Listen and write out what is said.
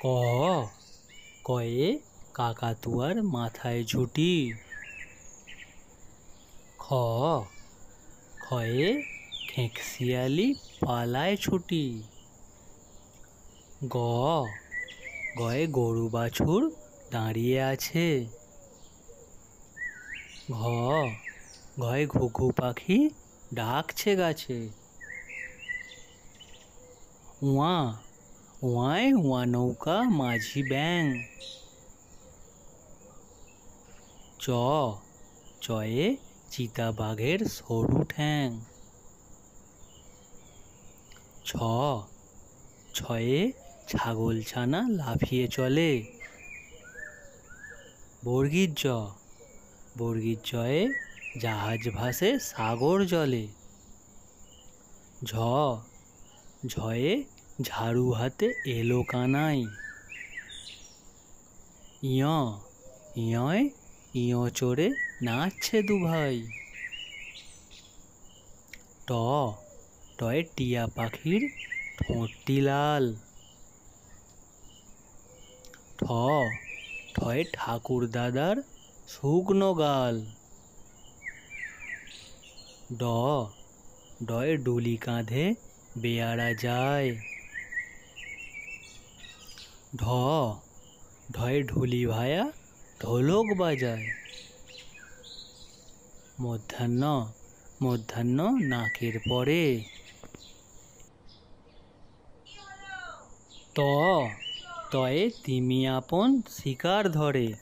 ক কয়ে কাকাতুয়ার মাথায় ঝুঁটি। খ খয়ে খেঁকশিয়ালি পালায় ছুটি। গ গয়ে গরু বাছুর দাঁড়িয়ে আছে। ঘ ঘয়ে ঘুঘু পাখি ডাকছে গাছে। উয়া উয়ায় উয়া নৌকা মাঝি ব্যাং। চ চয়ে চিতাবাঘের সরু ঠ্যাং। ছ ছয়ে ছাগলছানা লাফিয়ে চলে। বর্গীর জ বর্গীর জয়ে জাহাজ ভাসে সাগর জলে। ঝ ঝয়ে ঝাড়ু হাতে এলো কানাই। ইয় ইয়য় ইয় চড়ে নাচছে দুভাই। ট টয়ে টিয়া পাখির ঠোঁটটি লাল। ঠ ঠয়ে ঠাকুর দাদার শুকনো গাল। ড ডয়ে ডুলি কাঁধে বেয়ারা যায়। ঢ ঢয়ে ঢুলি ভায়া ঢোলক বাজায়। মধ্যাহ্ন মধ্যাহ্ন নাকের পরে। ত তয়ে তিমি আপন শিকার ধরে।